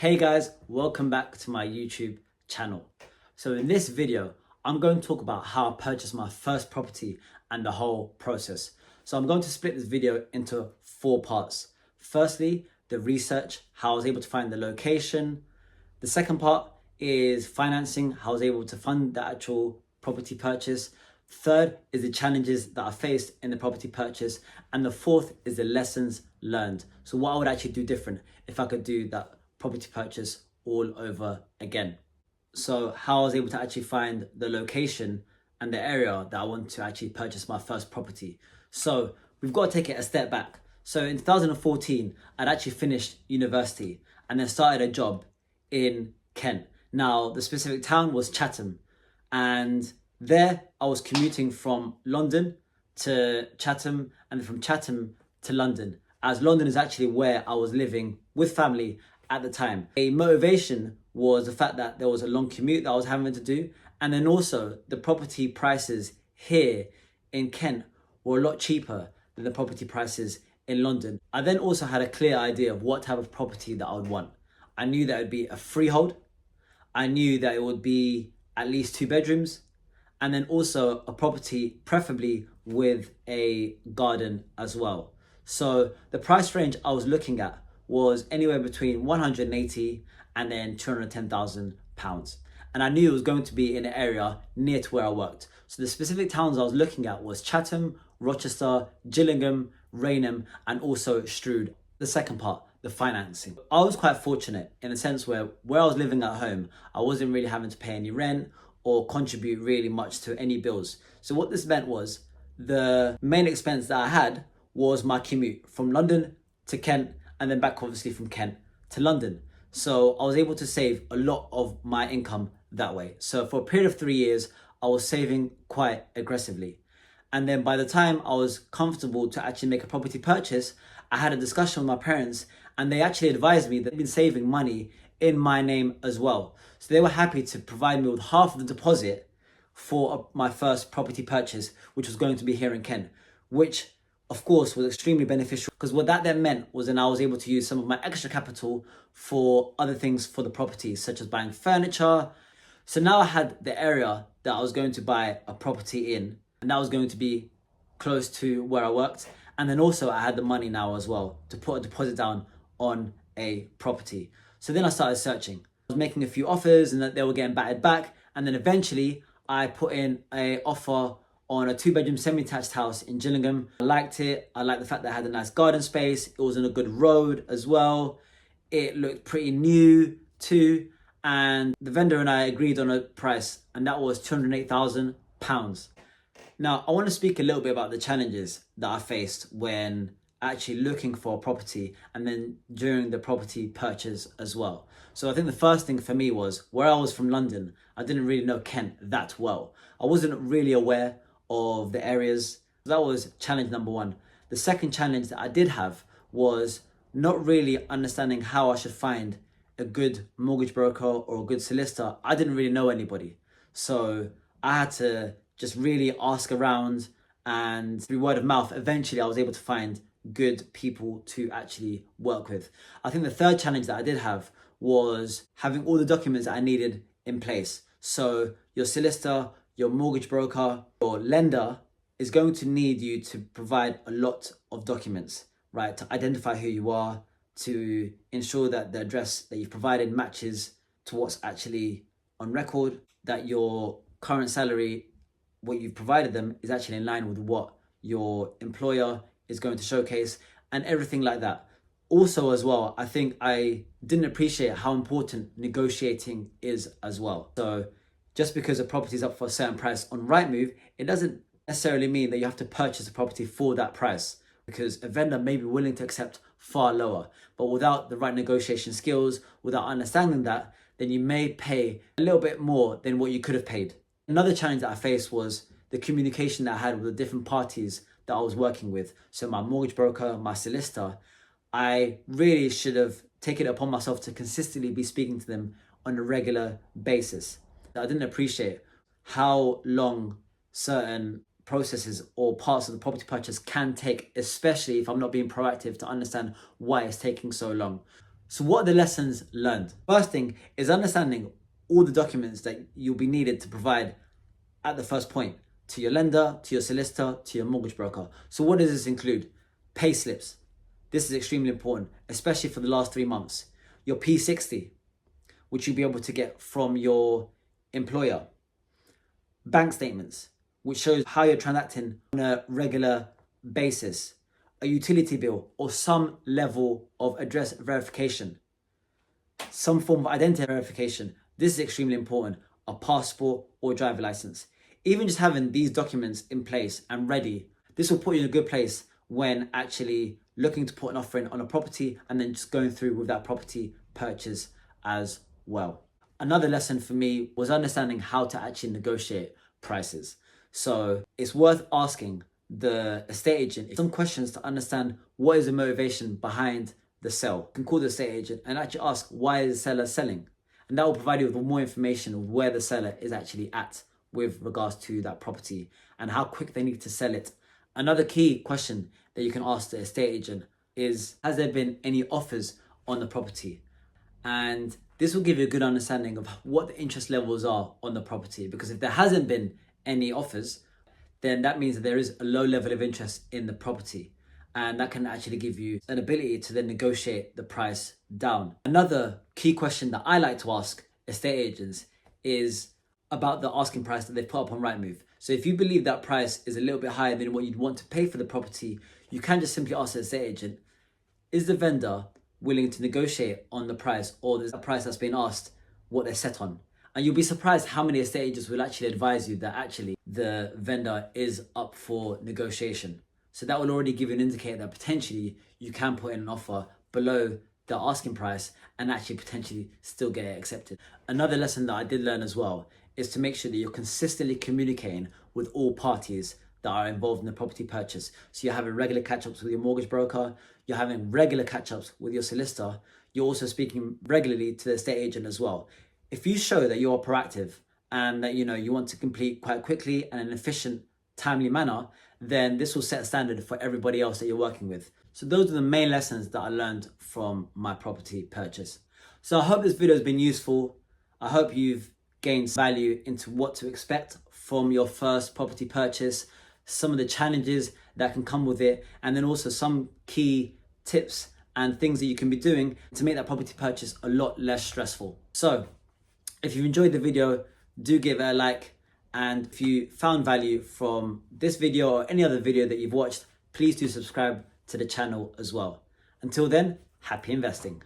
Hey guys, welcome back to my YouTube channel. So in this video, I'm going to talk about how I purchased my first property and the whole process. So I'm going to split this video into 4 parts. Firstly, the research, how I was able to find the location. The second part is financing, how I was able to fund the actual property purchase. Third is the challenges that I faced in the property purchase. And the fourth is the lessons learned. So what I would actually do different if I could do that property purchase all over again. So how I was able to actually find the location and the area that I want to actually purchase my first property. So we've got to take it a step back. So in 2014, I'd actually finished university and then started a job in Kent. Now, the specific town was Chatham. And there I was commuting from London to Chatham and from Chatham to London, as London is actually where I was living with family at the time. A motivation was the fact that there was a long commute that I was having to do, and then also the property prices here in Kent were a lot cheaper than the property prices in London. I then also had a clear idea of what type of property that I would want. I knew that it would be a freehold, I knew that it would be at least 2 bedrooms, and then also a property preferably with a garden as well. So the price range I was looking at was anywhere between 180 and then 210,000 pounds. And I knew it was going to be in an area near to where I worked. So the specific towns I was looking at was Chatham, Rochester, Gillingham, Rainham, and also Strood. The second part, the financing. I was quite fortunate in the sense where I was living at home, I wasn't really having to pay any rent or contribute really much to any bills. So what this meant was the main expense that I had was my commute from London to Kent and then back obviously from Kent to London. So I was able to save a lot of my income that way. So for a period of 3 years, I was saving quite aggressively. And then by the time I was comfortable to actually make a property purchase, I had a discussion with my parents and they actually advised me that they've been saving money in my name as well. So they were happy to provide me with half of the deposit for my first property purchase, which was going to be here in Kent, which of course was extremely beneficial, because what that then meant was then I was able to use some of my extra capital for other things for the property, such as buying furniture. So now I had the area that I was going to buy a property in, and that was going to be close to where I worked. And then also I had the money now as well to put a deposit down on a property. So then I started searching. I was making a few offers and that they were getting batted back. And then eventually I put in an offer on a 2-bedroom semi-detached house in Gillingham. I liked it. I liked the fact that it had a nice garden space. It was on a good road as well. It looked pretty new too. And the vendor and I agreed on a price, and that was £208,000. Now, I want to speak a little bit about the challenges that I faced when actually looking for a property and then during the property purchase as well. So I think the first thing for me was, where I was from London, I didn't really know Kent that well. I wasn't really aware of the areas. That was challenge number 1. The second challenge that I did have was not really understanding how I should find a good mortgage broker or a good solicitor. I didn't really know anybody. So I had to just really ask around, and through word of mouth, eventually I was able to find good people to actually work with. I think the third challenge that I did have was having all the documents that I needed in place. So your solicitor, your mortgage broker, your lender is going to need you to provide a lot of documents, right? To identify who you are, to ensure that the address that you've provided matches to what's actually on record, that your current salary, what you've provided them, is actually in line with what your employer is going to showcase, and everything like that. Also as well, I think I didn't appreciate how important negotiating is as well. So just because a property is up for a certain price on Rightmove, it doesn't necessarily mean that you have to purchase a property for that price, because a vendor may be willing to accept far lower. But without the right negotiation skills, without understanding that, then you may pay a little bit more than what you could have paid. Another challenge that I faced was the communication that I had with the different parties that I was working with. So my mortgage broker, my solicitor, I really should have taken it upon myself to consistently be speaking to them on a regular basis. I didn't appreciate how long certain processes or parts of the property purchase can take, especially if I'm not being proactive to understand why it's taking so long. So what are the lessons learned? First thing is understanding all the documents that you'll be needed to provide at the first point to your lender, to your solicitor, to your mortgage broker. So what does this include? Pay slips. This is extremely important, especially for the last 3 months. Your P60, which you'll be able to get from your employer. Bank statements, which shows how you're transacting on a regular basis. A utility bill or some level of address verification. Some form of identity verification. This is extremely important. A passport or driver license. Even just having these documents in place and ready, this will put you in a good place when actually looking to put an offer in on a property and then just going through with that property purchase as well. Another lesson for me was understanding how to actually negotiate prices. So it's worth asking the estate agent some questions to understand what is the motivation behind the sale. You can call the estate agent and actually ask, why is the seller selling? And that will provide you with more information of where the seller is actually at with regards to that property and how quick they need to sell it. Another key question that you can ask the estate agent is, has there been any offers on the property? And this will give you a good understanding of what the interest levels are on the property, because if there hasn't been any offers, then that means that there is a low level of interest in the property. And that can actually give you an ability to then negotiate the price down. Another key question that I like to ask estate agents is about the asking price that they put up on Rightmove. So if you believe that price is a little bit higher than what you'd want to pay for the property, you can just simply ask the estate agent, is the vendor willing to negotiate on the price, or there's a price that's been asked what they're set on? And you'll be surprised how many estate agents will actually advise you that actually the vendor is up for negotiation. So that will already give you an indicator that potentially you can put in an offer below the asking price and actually potentially still get it accepted. Another lesson that I did learn as well is to make sure that you're consistently communicating with all parties that are involved in the property purchase. So you're having regular catch-ups with your mortgage broker, you're having regular catch-ups with your solicitor, you're also speaking regularly to the estate agent as well. If you show that you're proactive and that you want to complete quite quickly and in an efficient, timely manner, then this will set a standard for everybody else that you're working with. So those are the main lessons that I learned from my property purchase. So I hope this video has been useful. I hope you've gained value into what to expect from your first property purchase, some of the challenges that can come with it, and then also some key tips and things that you can be doing to make that property purchase a lot less stressful. So if you've enjoyed the video, do give it a like. And if you found value from this video or any other video that you've watched, please do subscribe to the channel as well. Until then, happy investing.